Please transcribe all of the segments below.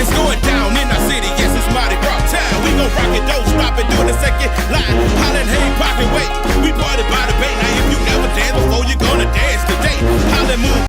It's going down in our city, yes, it's Mardi Gras time. We gon' rock it, don't stop it, do the second line. Hollin', hey, pop it, wait. We party by the bay. Now if you never dance before, you gonna dance today. Hollin', move.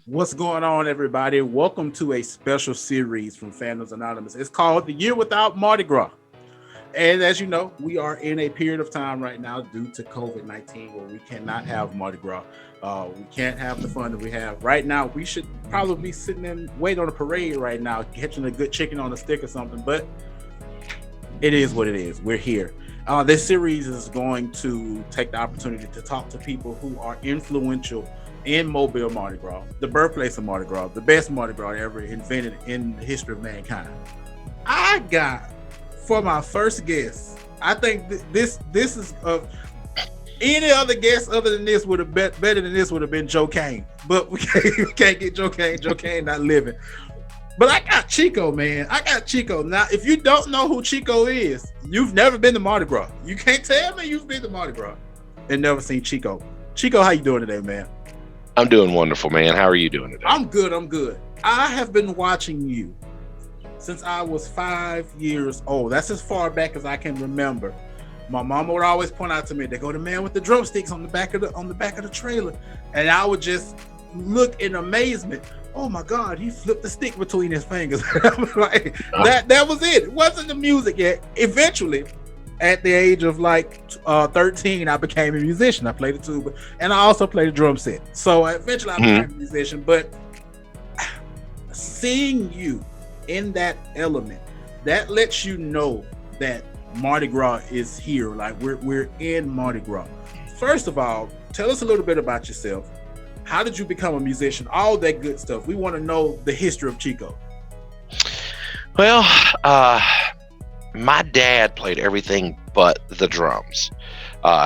What's going on, everybody? Welcome to a special series from Fandoms Anonymous. It's called The Year Without Mardi Gras. And as you know, we are in a period of time right now due to COVID-19 where we cannot have Mardi Gras. We can't have the fun that we have. Right now, we should probably be sitting and waiting on a parade right now, catching a good chicken on a stick or something, but it is what it is. We're here. This series is going to take the opportunity to talk to people who are influential in Mobile Mardi Gras, the birthplace of Mardi Gras, the best Mardi Gras ever invented in the history of mankind. I got, for my first guest, I think this is any other guest other than this would have been better than this would have been Joe Kane, but we can't get Joe Kane. Joe Kane not living. But I got Chico, man. I got Chico. Now, if you don't know who Chico is, you've never been to Mardi Gras. You can't tell me you've been to Mardi Gras and never seen Chico. Chico, how you doing today, man? I'm doing wonderful, man. How are you doing today? I'm good. I have been watching you since I was 5 years old. That's as far back as I can remember. My mama would always point out to me, they go, the man with the drumsticks on the back of the trailer. And I would just look in amazement. Oh my God, he flipped the stick between his fingers. Like, that was it. It wasn't the music yet. Eventually, at the age of 13, I became a musician. I played the tuba and I also played the drum set. So eventually I became a musician, but seeing you in that element, that lets you know that Mardi Gras is here. Like we're in Mardi Gras. First of all, tell us a little bit about yourself. How did you become a musician? All that good stuff. We want to know the history of Chico. Well, my dad played everything but the drums.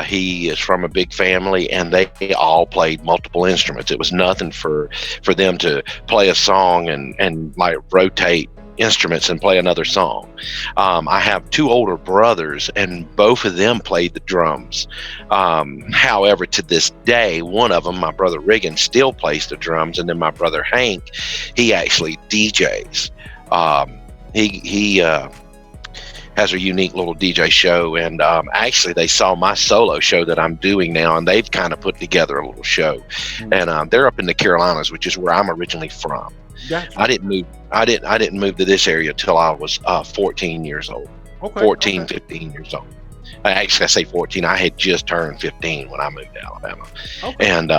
He is from a big family, and they all played multiple instruments. It was nothing for them to play a song and like rotate instruments and play another song. I have two older brothers, and both of them played the drums. However, to this day, one of them, my brother Regan, still plays the drums, and then my brother Hank, he actually DJs. He has a unique little DJ show, and actually they saw my solo show that I'm doing now, and they've kind of put together a little show. And they're up in the Carolinas, which is where I'm originally from. Gotcha. I didn't move to this area till I was 14 years old. 15 years old. I say 14. I had just turned 15 when I moved to Alabama. And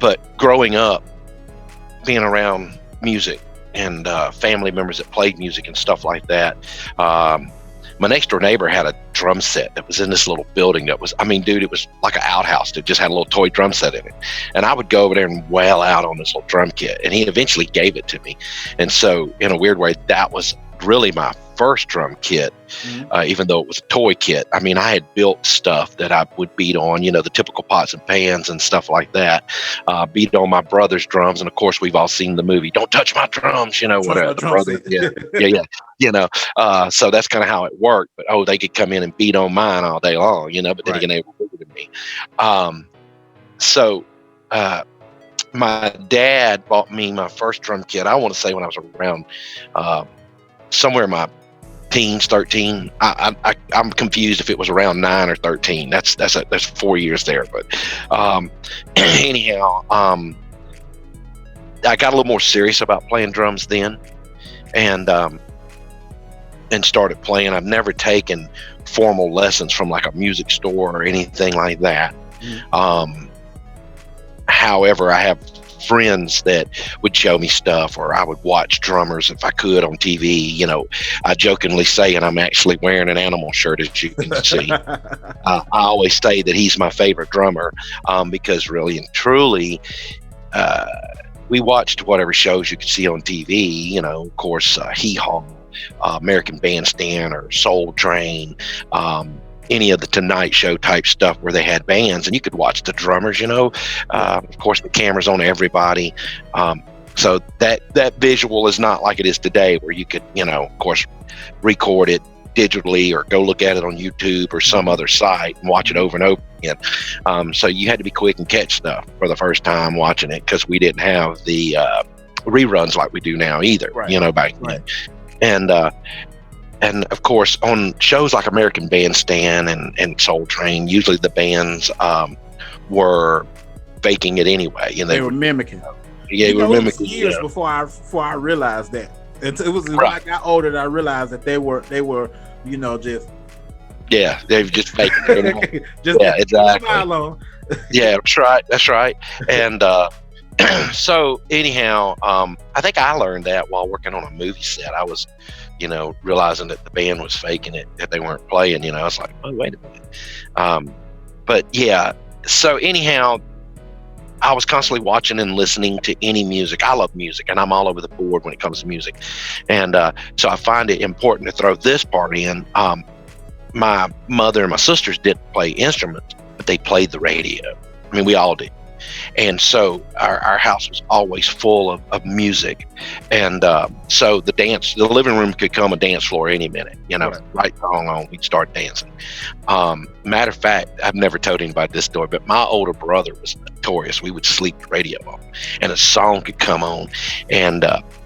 but growing up, being around music and family members that played music and stuff like that. My next door neighbor had a drum set that was in this little building that was, it was like an outhouse that just had a little toy drum set in it. And I would go over there and wail out on this little drum kit, and he eventually gave it to me. And so in a weird way, that was really my first drum kit, even though it was a toy kit. I had built stuff that I would beat on, the typical pots and pans and stuff like that. Beat on my brother's drums, and of course we've all seen the movie "Don't Touch My Drums," whatever. The brother, yeah. So that's kind of how it worked. But they could come in and beat on mine all day long, but then again, they were bigger than me. My dad bought me my first drum kit, I want to say when I was around somewhere in my teens, 13. I'm confused if it was around 9 or 13. That's 4 years there. But anyhow, I got a little more serious about playing drums then, and started playing. I've never taken formal lessons from like a music store or anything like that. However, I have friends that would show me stuff, or I would watch drummers if I could on TV. I jokingly say, and I'm actually wearing an Animal shirt, as you can see. I always say that he's my favorite drummer, because really and truly, we watched whatever shows you could see on TV, you know, of course, Hee Haw, American Bandstand or Soul Train, any of the Tonight Show type stuff where they had bands, and you could watch the drummers, you know, of course the camera's on everybody. So that visual is not like it is today where you could, you know, of course, record it digitally or go look at it on YouTube or some other site and watch it over and over again. So you had to be quick and catch stuff for the first time watching it, because we didn't have the reruns like we do now either, you know, back then. And of course, on shows like American Bandstand and Soul Train, usually the bands were faking it anyway. You know, they were mimicking. Yeah, you know, were it was mimicking. years before I realized that. It was when I got older that I realized that they were, you know, just they've just faking it. Just exactly. Yeah, that's right. And so anyhow, I think I learned that while working on a movie set. I was, you know, realizing that the band was faking it, that they weren't playing. You know, I was like, oh, wait a minute. But yeah, so anyhow, I was constantly watching and listening to any music. I love music, and I'm all over the board when it comes to music. And so I find it important to throw this part in. My mother and my sisters didn't play instruments, but they played the radio. I mean, we all did. And so our house was always full of music. And so the living room could come a dance floor any minute, you know, right song on, we'd start dancing. Matter of fact, I've never told anybody this story, but my older brother was notorious. We would sleep the radio on, and a song could come on, and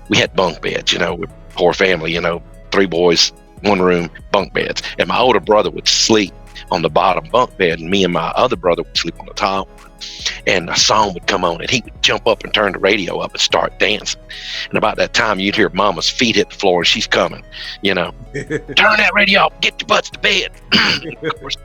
we had bunk beds, you know, with poor family, you know, 3 boys, 1 room, bunk beds. And my older brother would sleep on the bottom bunk bed, and me and my other brother would sleep on the top. And a song would come on, and he would jump up and turn the radio up and start dancing. And about that time, you'd hear Mama's feet hit the floor, and she's coming, you know, turn that radio off, get your butts to bed. Of course,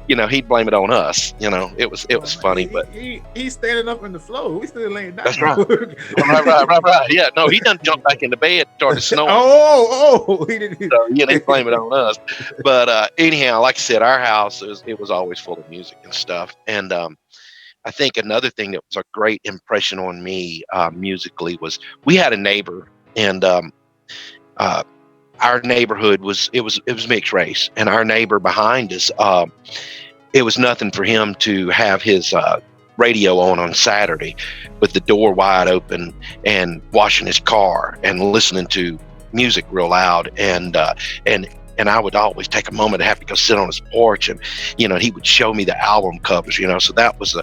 you know, he'd blame it on us. You know, it was funny, but he's standing up in the floor. We still laying down. That's right. right. Yeah, no, he done jumped back in the bed, started snoring. He didn't. So, you know, they blame it on us. But anyhow, like I said, our house it was always full of music and stuff. And I think another thing that was a great impression on me musically was we had a neighbor, and our neighborhood was mixed race, and our neighbor behind us, it was nothing for him to have his radio on Saturday with the door wide open and washing his car and listening to music real loud, and I would always take a moment to have to go sit on his porch, and, you know, he would show me the album covers, you know, so that was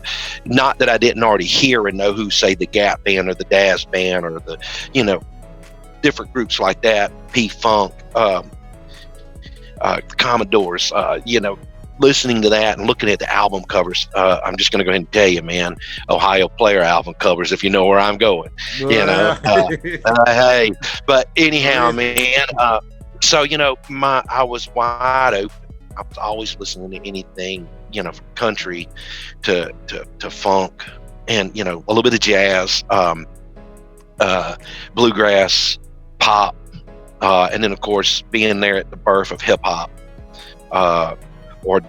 not that I didn't already hear and know who, say, the Gap Band or the Daz Band or the, you know, different groups like that, P-Funk, Commodores, you know, listening to that and looking at the album covers. I'm just going to go ahead and tell you, man, Ohio Player album covers, if you know where I'm going, you know, hey, but anyhow, man, so, you know, I was wide open. I was always listening to anything, you know, from country to funk, and, you know, a little bit of jazz, bluegrass, pop, and then, of course, being there at the birth of hip hop, or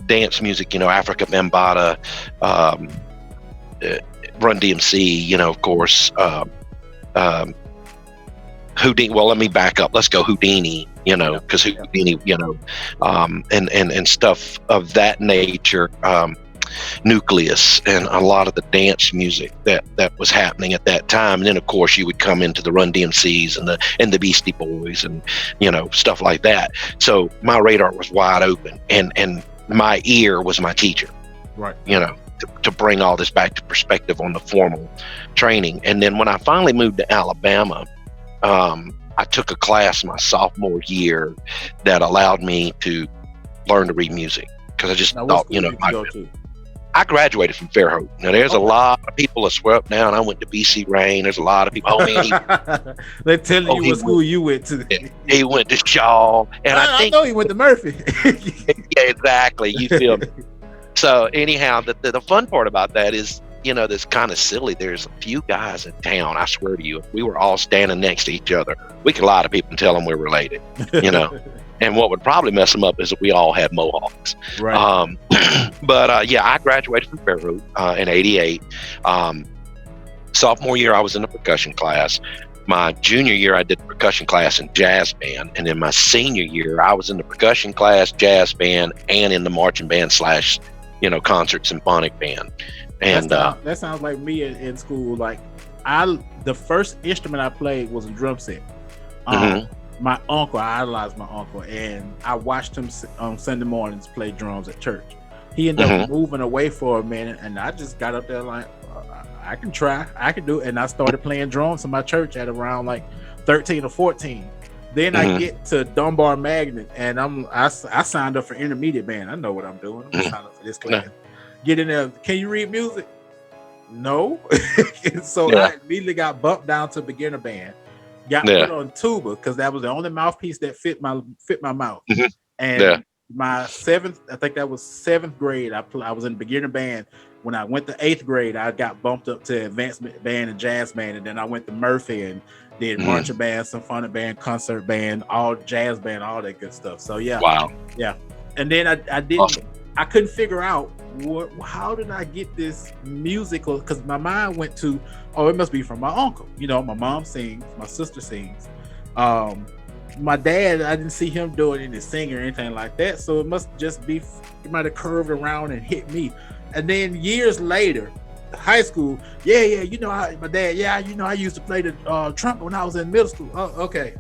dance music, you know, Africa Bambaataa, Run DMC, you know, of course, Houdini. Well, let me back up. Let's go Houdini, you know, because Houdini, you know, and stuff of that nature, Nucleus, and a lot of the dance music that was happening at that time. And then, of course, you would come into the Run DMCs and the Beastie Boys, and, you know, stuff like that. So my radar was wide open, and my ear was my teacher, right? You know, to bring all this back to perspective on the formal training. And then when I finally moved to Alabama, I took a class my sophomore year that allowed me to learn to read music, because I just thought, you know, I graduated from Fairhope. Now, there's a lot of people that swear up now, and I went to BC Rain. There's a lot of people. Oh, man, they're telling you what school you went to. He went to Shaw, and I know he went to Murphy. Yeah, exactly. You feel me? So anyhow, the fun part about that is, you know, that's kind of silly. There's a few guys in town, I swear to you, if we were all standing next to each other, we could lie to people and tell them we're related, you know. And what would probably mess them up is that we all had mohawks. Right. But yeah, I graduated from Fairhope in '88. Sophomore year, I was in the percussion class. My junior year, I did percussion class and jazz band. And in my senior year, I was in the percussion class, jazz band, and in the marching band / concert symphonic band. And that sounds like me in school. Like the first instrument I played was a drum set. My uncle, I idolized my uncle, and I watched him on Sunday mornings play drums at church. He ended up moving away for a minute, and I just got up there like, I can try, I can do it. And I started playing drums in my church at around like 13 or 14. Then I get to Dunbar Magnet, and I signed up for intermediate band. I know what I'm doing. I'm signed up for this class. Get in there. Can you read music? No. So I immediately got bumped down to beginner band. Got put on tuba because that was the only mouthpiece that fit my mouth. And my seventh grade, I was in beginner band. When I went to 8th grade, I got bumped up to advancement band and jazz band, and then I went to Murphy and did marching band, symphonic band, concert band, all jazz band, all that good stuff. So and then I didn't. Awesome. I couldn't figure out how did I get this musical, because my mind went to, it must be from my uncle. My mom sings, my sister sings. My dad, I didn't see him doing any singing or anything like that, so it must just be, it might have curved around and hit me. And then years later, high school, my dad, I used to play the trumpet when I was in middle school. Oh, okay.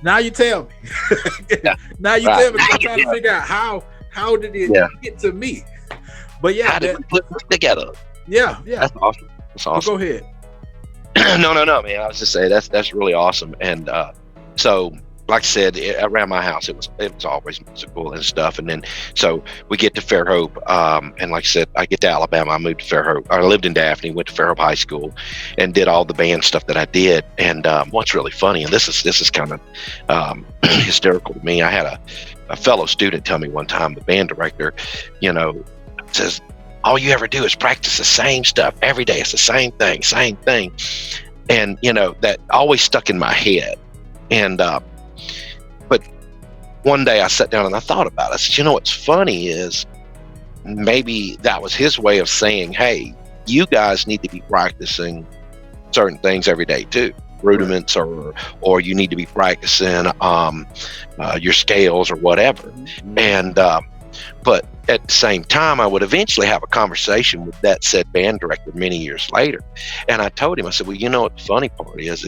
Now you tell me. Now you tell me, 'cause I'm trying to figure out how did it get to me. But how did we put it together? Yeah. That's awesome. That's awesome. Well, go ahead. No, man. I was just saying that's really awesome. And so, like I said, around my house, it was always musical and stuff. And then so we get to Fairhope, and like I said, I get to Alabama. I moved to Fairhope. I lived in Daphne, went to Fairhope High School, and did all the band stuff that I did. And what's really funny, and this is kind of hysterical to me. I had a fellow student tell me one time, the band director, says, all you ever do is practice the same stuff every day. It's the same thing. And, that always stuck in my head. And, but one day I sat down and I thought about it. I said, what's funny is maybe that was his way of saying, hey, you guys need to be practicing certain things every day too. Rudiments, or you need to be practicing your scales or whatever. And but at the same time, I would eventually have a conversation with that said band director many years later, and I told him, I said, well, what the funny part is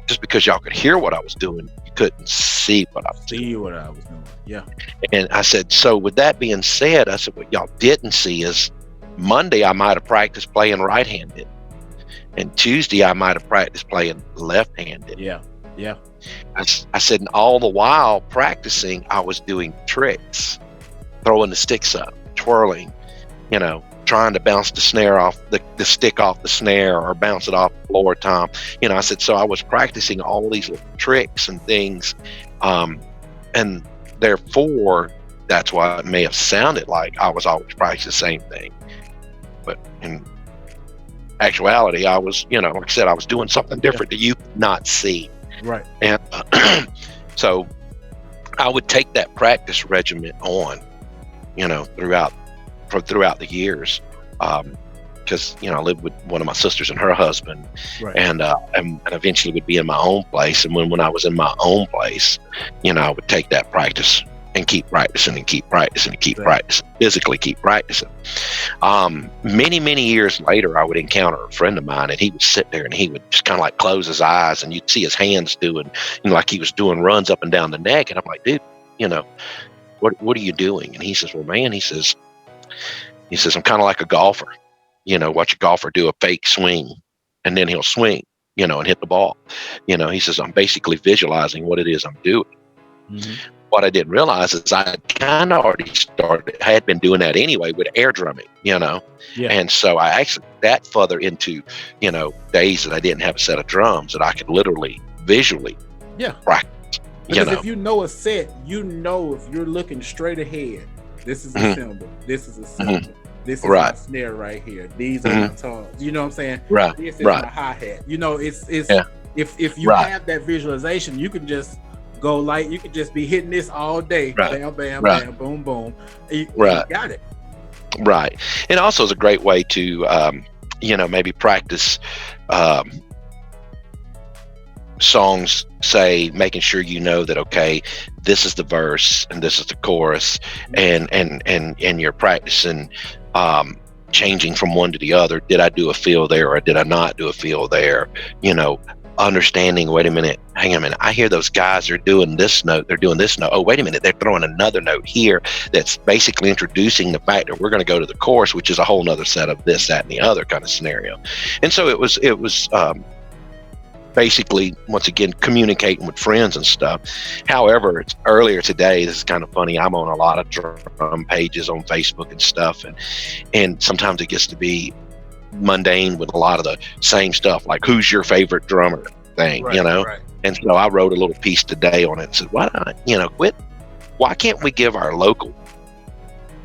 just because y'all could hear what I was doing, you couldn't see what I was doing. Yeah. And I said, so with that being said, I said, what y'all didn't see is Monday I might have practiced playing right-handed, and Tuesday I might have practiced playing left-handed. Yeah. I said, and all the while practicing, I was doing tricks, throwing the sticks up, twirling, trying to bounce the snare off the stick off the snare, or bounce it off the floor tom. I said, so I was practicing all these little tricks and things, and therefore that's why it may have sounded like I was always practicing the same thing, but in actuality, I was, like I said, I was doing something different that you could not see. Right. And so I would take that practice regimen on, throughout the years, because I lived with one of my sisters and her husband, and eventually would be in my own place. And when I was in my own place, I would take that practice and keep practicing and keep practicing and keep practicing, physically keep practicing. Many years later, I would encounter a friend of mine, and he would sit there and he would just kind of like close his eyes, and you'd see his hands doing, like he was doing runs up and down the neck. And I'm like, dude, what are you doing? And he says, well, man, he says, I'm kind of like a golfer. Watch a golfer do a fake swing, and then he'll swing, and hit the ball. He says, I'm basically visualizing what it is I'm doing. Mm-hmm. What I didn't realize is I kind of already had been doing that anyway with air drumming, And so I actually that further into, days that I didn't have a set of drums that I could literally visually practice. Because if you know a set, if you're looking straight ahead, this is a cymbal, this is a cymbal, this is my snare right here, these are my tones. You know what I'm saying? Right. This is my hi-hat. If you have that visualization, you can just go light. You could just be hitting this all day. Bam, bam, bam, boom, boom. You got it. Right. And also is a great way to maybe practice songs, say, making sure that, okay, this is the verse and this is the chorus, and you're practicing changing from one to the other. Did I do a fill there or did I not do a fill there? Understanding, wait a minute, hang on a minute, I hear those guys are doing this note, they're doing this note, oh wait a minute, they're throwing another note here that's basically introducing the fact that we're going to go to the chorus, which is a whole nother set of this, that, and the other kind of scenario. And so it was basically, once again, communicating with friends and stuff. However, it's earlier today, this is kind of funny, I'm on a lot of drum pages on Facebook and stuff, and sometimes it gets to be mundane with a lot of the same stuff, like who's your favorite drummer thing, Right. And so I wrote a little piece today on it and said, why can't we give our local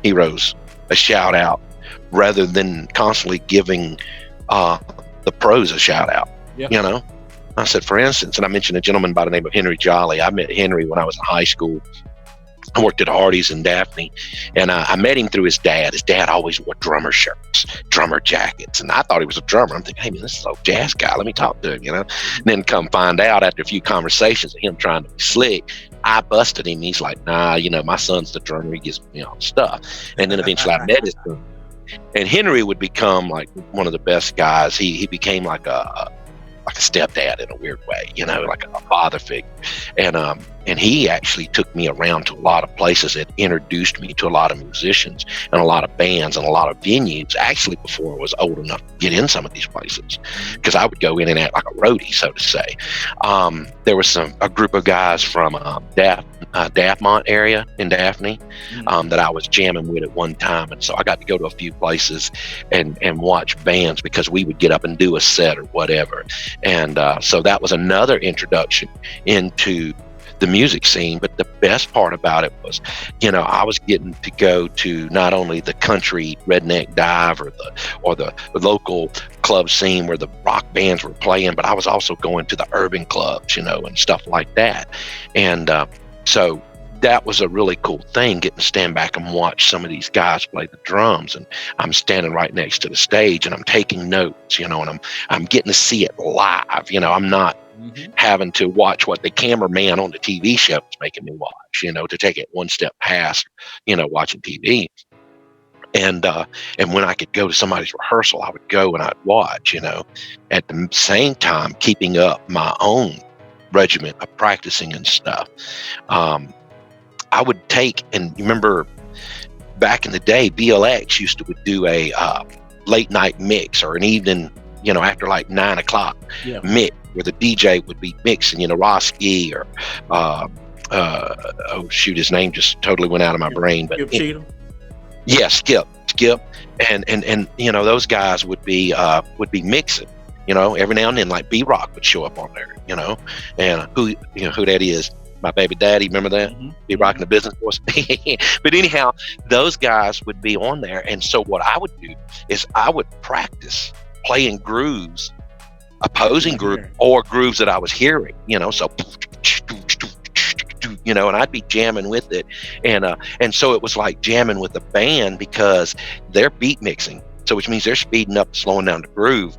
heroes a shout out rather than constantly giving the pros a shout out? Yeah. I said, for instance, and I mentioned a gentleman by the name of Henry Jolly. I met Henry when I was in high school. I worked at Hardee's in Daphne, and I met him through his dad. His dad always wore drummer shirts, drummer jackets, and I thought he was a drummer. I'm thinking, hey man, this is a jazz guy. Let me talk to him, And then come find out after a few conversations of him trying to be slick, I busted him. He's like, nah, my son's the drummer. He gives me all the stuff. And then eventually I met his son. And Henry would become like one of the best guys. He became like a stepdad in a weird way, like a father figure. And he actually took me around to a lot of places that introduced me to a lot of musicians and a lot of bands and a lot of venues, actually before I was old enough to get in some of these places, because I would go in and act like a roadie, so to say. There was a group of guys from Daphmont area in Daphne that I was jamming with at one time, and so I got to go to a few places and watch bands, because we would get up and do a set or whatever. And so that was another introduction into the music scene. But the best part about it was, I was getting to go to not only the country redneck dive or the local club scene where the rock bands were playing, but I was also going to the urban clubs, and stuff like that. And so that was a really cool thing, getting to stand back and watch some of these guys play the drums, and I'm standing right next to the stage and I'm taking notes, and I'm getting to see it live. I'm not having to watch what the cameraman on the TV show is making me watch, to take it one step past, watching TV. And when I could go to somebody's rehearsal, I would go and I'd watch, at the same time keeping up my own regimen of practicing and stuff. I would take, and remember back in the day, BLX used to do a late night mix, or an evening, after like 9 o'clock mix, where the DJ would be mixing, Roski, or his name just totally went out of my brain. But yeah, Skip, and those guys would be mixing. Every now and then, like B-Rock would show up on there, and who that is. My baby daddy, remember that? Be rocking the business force. But anyhow, those guys would be on there. And so what I would do is I would practice playing grooves, opposing group, or grooves that I was hearing, so, and I'd be jamming with it. And so it was like jamming with the band, because they're beat mixing. So which means they're speeding up, slowing down the groove.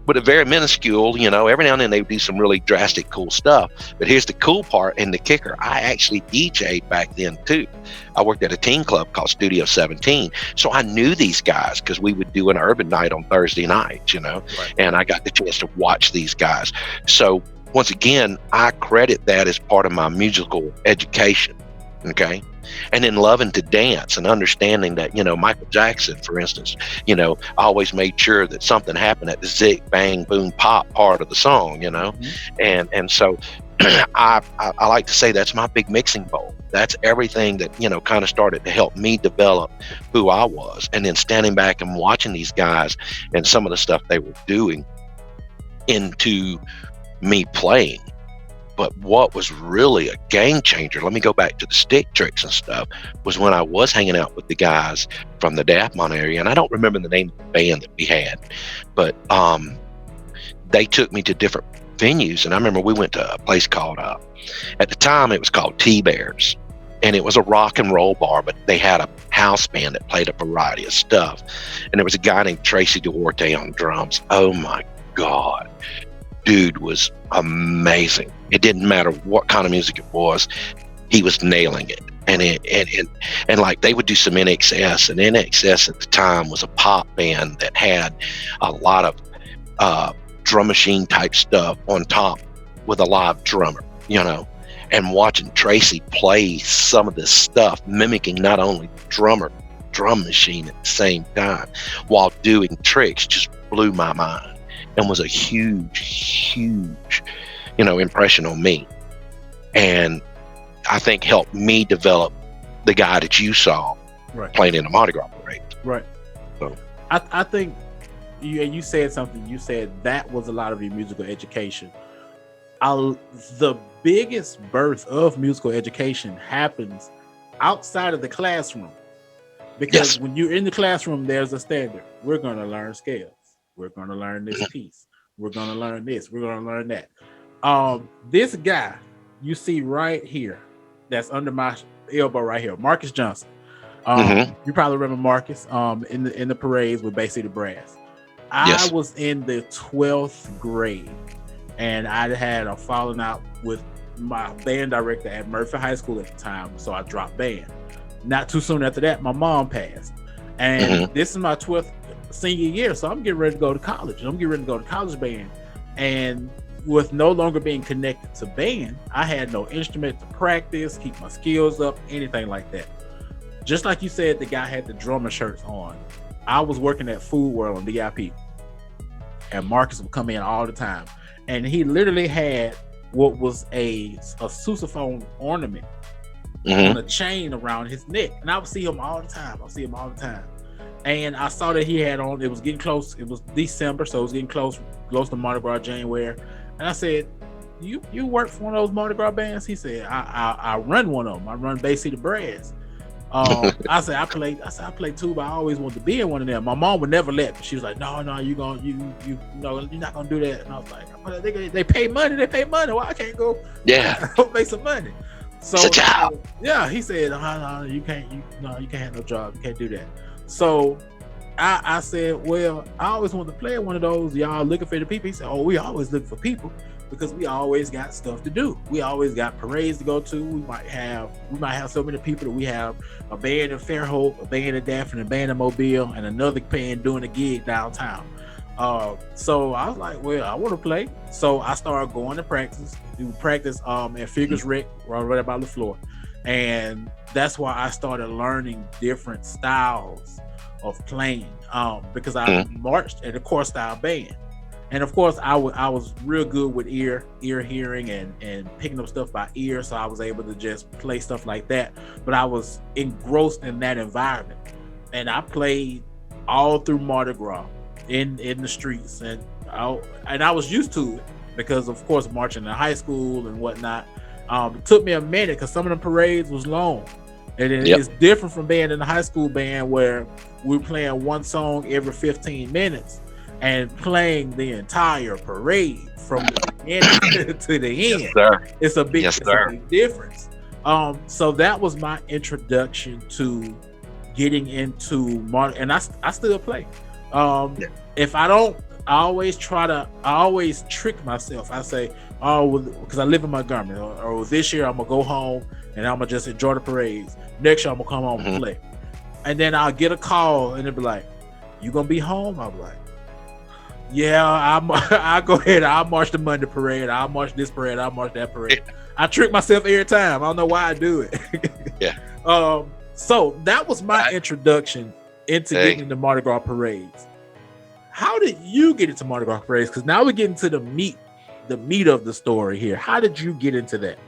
But a very minuscule, every now and then they would do some really drastic, cool stuff. But here's the cool part and the kicker. I actually DJ'd back then too. I worked at a teen club called Studio 17. So I knew these guys, because we would do an urban night on Thursday nights, right. And I got the chance to watch these guys. So once again, I credit that as part of my musical education. Okay. And then loving to dance and understanding that, Michael Jackson, for instance, always made sure that something happened at the zig, bang, boom, pop part of the song, and so I like to say that's my big mixing bowl. That's everything that, kind of started to help me develop who I was. And then standing back and watching these guys and some of the stuff they were doing into me playing. But what was really a game changer, let me go back to the stick tricks and stuff, was when I was hanging out with the guys from the Daphmont area. And I don't remember the name of the band that we had, but they took me to different venues. And I remember we went to a place called, at the time it was called T-Bears. And it was a rock and roll bar, but they had a house band that played a variety of stuff. And there was a guy named Tracy Duarte on drums. Oh my God. Dude was amazing. It didn't matter what kind of music it was. He was nailing it. And like they would do some NXS, and NXS at the time was a pop band that had a lot of drum machine type stuff on top with a live drummer, you know, and watching Tracy play some of this stuff, mimicking not only drum machine at the same time while doing tricks, just blew my mind and was a huge, you know, impression on me. And I think helped me develop the guy that you saw playing in the Mardi Gras parade. Right. So I think you said something. You said that was a lot of your musical education. The biggest birth of musical education happens outside of the classroom, because when you're in the classroom, there's a standard. We're going to learn scales. We're going to learn this piece. We're going to learn this. We're going to learn that. This guy you see right here, that's under my elbow right here, Marcus Johnson. You probably remember Marcus in the parades with Bay City Brass. I was in the 12th grade, and I had a falling out with my band director at Murphy High School at the time, so I dropped band. Not too soon after that, my mom passed, and this is my 12th senior year, so I'm getting ready to go to college. I'm getting ready to go to college band, and with no longer being connected to band, I had no instrument to practice, keep my skills up, anything like that. Just like you said, the guy had the drummer shirts on. I was working at Food World on DIP, and Marcus would come in all the time, and he literally had what was a sousaphone ornament on a chain around his neck, and I would see him all the time. And I saw that he had on, it was getting close, it was December, so it was getting close to Mardi Gras, January. And I said, you work for one of those Mardi Gras bands? He said, I run one of them. I run Bay City Brass. I said, I play tuba. I always wanted to be in one of them. My mom would never let me. She was like, no, you're not gonna do that. And I was like, they pay money. Well, I can't go. Yeah, go make some money. So it's a job. Yeah, he said, no, you can't have no job. You can't do that. So I said, well, I always wanted to play one of those. Y'all looking for the people? He said, oh, we always looking for people because we always got stuff to do. We always got parades to go to. We might have so many people that we have a band in Fairhope, a band in Daphne, a band in Mobile, and another band doing a gig downtown. So I was like, well, I want to play. So I started going to practice at Figures Rec, right about the floor. And that's why I started learning different styles of playing, because I marched in a core style band. And of course, I was real good with ear hearing and picking up stuff by ear, so I was able to just play stuff like that. But I was engrossed in that environment, and I played all through Mardi Gras in the streets, and I was used to it because, of course, marching in high school and whatnot. It took me a minute because some of the parades was long, and it's different from being in the high school band where we're playing one song every 15 minutes. And playing the entire parade from the beginning to the end. It's a big difference. So that was my introduction to getting into Mardi, and I still play. If I don't, I always trick myself. I say, oh, because I live in Montgomery, or this year I'm gonna go home and I'm gonna just enjoy the parades. Next year I'm gonna come home and play. And then I'll get a call and it'll be like, you gonna be home? I'm like, yeah, I'll go ahead. I'll march the Monday parade. I'll march this parade. I'll march that parade. I trick myself every time. I don't know why I do it. So that was my introduction into getting into Mardi Gras parades. How did you get into Mardi Gras parades? Because now we're getting to the meat of the story here. How did you get into that?